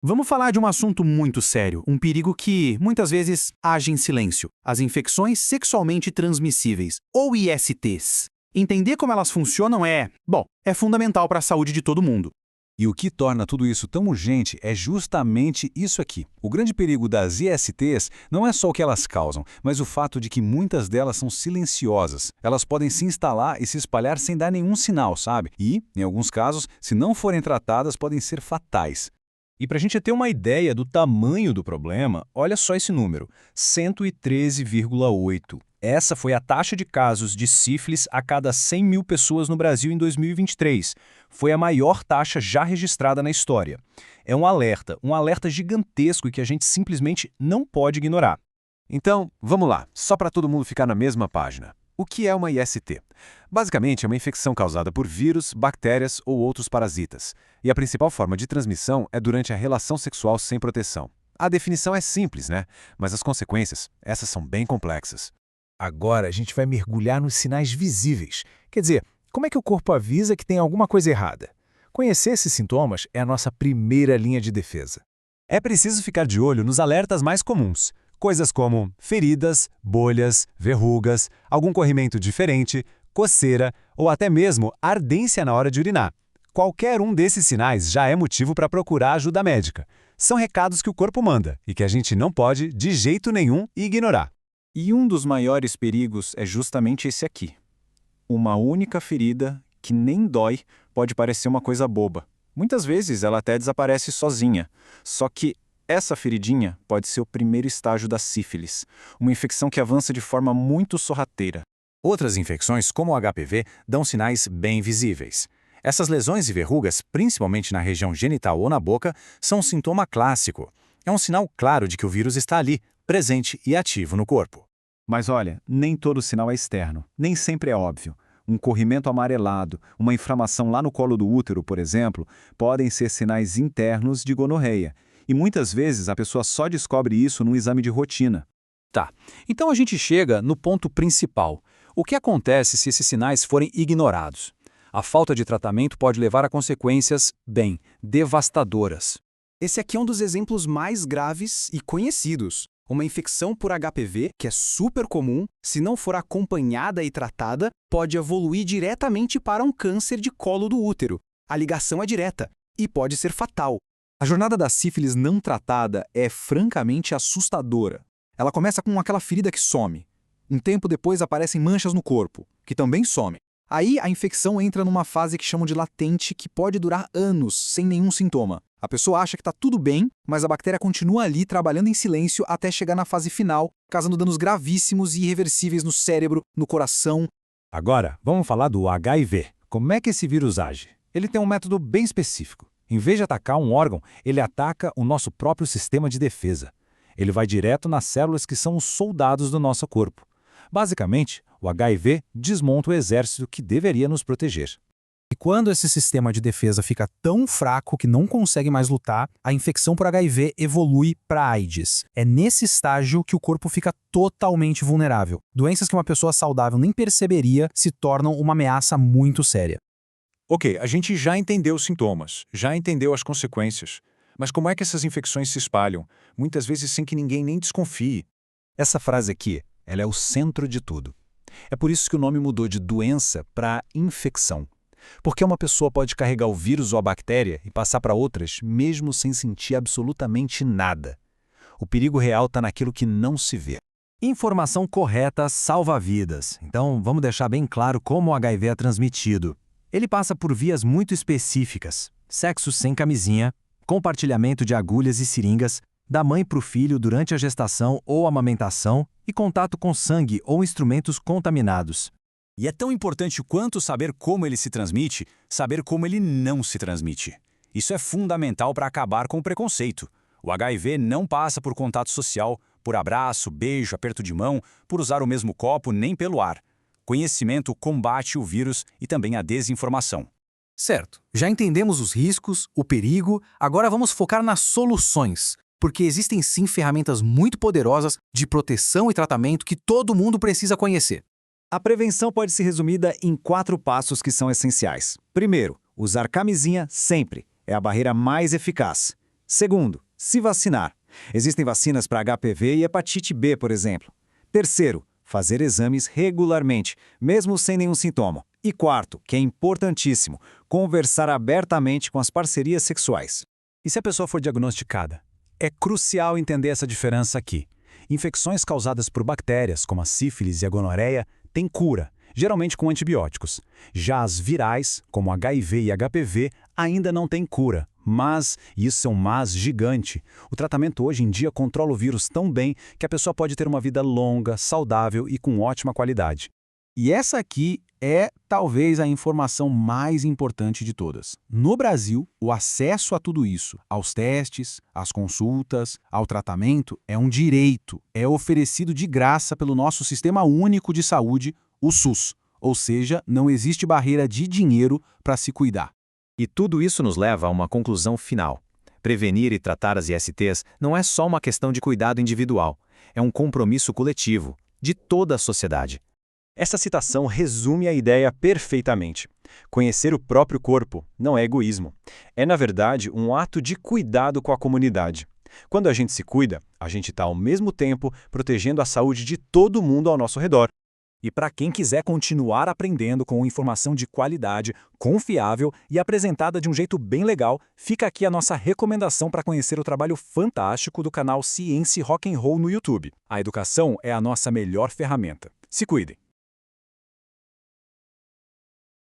Vamos falar de um assunto muito sério, um perigo que, muitas vezes, age em silêncio. As infecções sexualmente transmissíveis, ou ISTs. Entender como elas funcionam é fundamental para a saúde de todo mundo. E o que torna tudo isso tão urgente é justamente isso aqui. O grande perigo das ISTs não é só o que elas causam, mas o fato de que muitas delas são silenciosas. Elas podem se instalar e se espalhar sem dar nenhum sinal, sabe? E, em alguns casos, se não forem tratadas, podem ser fatais. E para a gente ter uma ideia do tamanho do problema, olha só esse número, 113,8. Essa foi a taxa de casos de sífilis a cada 100 mil pessoas no Brasil em 2023. Foi a maior taxa já registrada na história. É um alerta gigantesco e que a gente simplesmente não pode ignorar. Então, vamos lá, só para todo mundo ficar na mesma página. O que é uma IST? Basicamente, é uma infecção causada por vírus, bactérias ou outros parasitas. E a principal forma de transmissão é durante a relação sexual sem proteção. A definição é simples, né? Mas as consequências, essas são bem complexas. Agora a gente vai mergulhar nos sinais visíveis. Quer dizer, como é que o corpo avisa que tem alguma coisa errada? Conhecer esses sintomas é a nossa primeira linha de defesa. É preciso ficar de olho nos alertas mais comuns. Coisas como feridas, bolhas, verrugas, algum corrimento diferente, coceira ou até mesmo ardência na hora de urinar. Qualquer um desses sinais já é motivo para procurar ajuda médica. São recados que o corpo manda e que a gente não pode, de jeito nenhum, ignorar. E um dos maiores perigos é justamente esse aqui. Uma única ferida, que nem dói, pode parecer uma coisa boba. Muitas vezes ela até desaparece sozinha. Só que essa feridinha pode ser o primeiro estágio da sífilis, uma infecção que avança de forma muito sorrateira. Outras infecções, como o HPV, dão sinais bem visíveis. Essas lesões e verrugas, principalmente na região genital ou na boca, são um sintoma clássico. É um sinal claro de que o vírus está ali, presente e ativo no corpo. Mas olha, nem todo sinal é externo, nem sempre é óbvio. Um corrimento amarelado, uma inflamação lá no colo do útero, por exemplo, podem ser sinais internos de gonorreia. E muitas vezes a pessoa só descobre isso num exame de rotina. Tá, então a gente chega no ponto principal. O que acontece se esses sinais forem ignorados? A falta de tratamento pode levar a consequências, devastadoras. Esse aqui é um dos exemplos mais graves e conhecidos. Uma infecção por HPV, que é super comum, se não for acompanhada e tratada, pode evoluir diretamente para um câncer de colo do útero. A ligação é direta e pode ser fatal. A jornada da sífilis não tratada é francamente assustadora. Ela começa com aquela ferida que some. Um tempo depois aparecem manchas no corpo, que também somem. Aí a infecção entra numa fase que chamam de latente, que pode durar anos sem nenhum sintoma. A pessoa acha que está tudo bem, mas a bactéria continua ali trabalhando em silêncio até chegar na fase final, causando danos gravíssimos e irreversíveis no cérebro, no coração. Agora, vamos falar do HIV. Como é que esse vírus age? Ele tem um método bem específico. Em vez de atacar um órgão, ele ataca o nosso próprio sistema de defesa. Ele vai direto nas células que são os soldados do nosso corpo. Basicamente, o HIV desmonta o exército que deveria nos proteger. E quando esse sistema de defesa fica tão fraco que não consegue mais lutar, a infecção por HIV evolui para AIDS. É nesse estágio que o corpo fica totalmente vulnerável. Doenças que uma pessoa saudável nem perceberia se tornam uma ameaça muito séria. Ok, a gente já entendeu os sintomas, já entendeu as consequências. Mas como é que essas infecções se espalham? Muitas vezes sem que ninguém nem desconfie. Essa frase aqui, ela é o centro de tudo. É por isso que o nome mudou de doença para infecção. Porque uma pessoa pode carregar o vírus ou a bactéria e passar para outras, mesmo sem sentir absolutamente nada. O perigo real está naquilo que não se vê. Informação correta salva vidas. Então, vamos deixar bem claro como o HIV é transmitido. Ele passa por vias muito específicas: sexo sem camisinha, compartilhamento de agulhas e seringas, da mãe para o filho durante a gestação ou amamentação e contato com sangue ou instrumentos contaminados. E é tão importante quanto saber como ele se transmite, saber como ele não se transmite. Isso é fundamental para acabar com o preconceito. O HIV não passa por contato social, por abraço, beijo, aperto de mão, por usar o mesmo copo, nem pelo ar. Conhecimento combate o vírus e também a desinformação. Certo, já entendemos os riscos, o perigo, agora vamos focar nas soluções. Porque existem sim ferramentas muito poderosas de proteção e tratamento que todo mundo precisa conhecer. A prevenção pode ser resumida em 4 passos que são essenciais. Primeiro, usar camisinha sempre. É a barreira mais eficaz. Segundo, se vacinar. Existem vacinas para HPV e hepatite B, por exemplo. Terceiro, fazer exames regularmente, mesmo sem nenhum sintoma. E quarto, que é importantíssimo, conversar abertamente com as parcerias sexuais. E se a pessoa for diagnosticada? É crucial entender essa diferença aqui. Infecções causadas por bactérias, como a sífilis e a gonorreia, têm cura, geralmente com antibióticos. Já as virais, como HIV e HPV, ainda não têm cura. Mas, e isso é um mas gigante, o tratamento hoje em dia controla o vírus tão bem que a pessoa pode ter uma vida longa, saudável e com ótima qualidade. E essa aqui é talvez a informação mais importante de todas. No Brasil, o acesso a tudo isso, aos testes, às consultas, ao tratamento, é um direito. É oferecido de graça pelo nosso Sistema Único de Saúde, o SUS. Ou seja, não existe barreira de dinheiro para se cuidar. E tudo isso nos leva a uma conclusão final. Prevenir e tratar as ISTs não é só uma questão de cuidado individual, é um compromisso coletivo, de toda a sociedade. Essa citação resume a ideia perfeitamente. Conhecer o próprio corpo não é egoísmo. É, na verdade, um ato de cuidado com a comunidade. Quando a gente se cuida, a gente está, ao mesmo tempo, protegendo a saúde de todo mundo ao nosso redor. E para quem quiser continuar aprendendo com informação de qualidade, confiável e apresentada de um jeito bem legal, fica aqui a nossa recomendação para conhecer o trabalho fantástico do canal Ciência Rock'n'Roll no YouTube. A educação é a nossa melhor ferramenta. Se cuidem!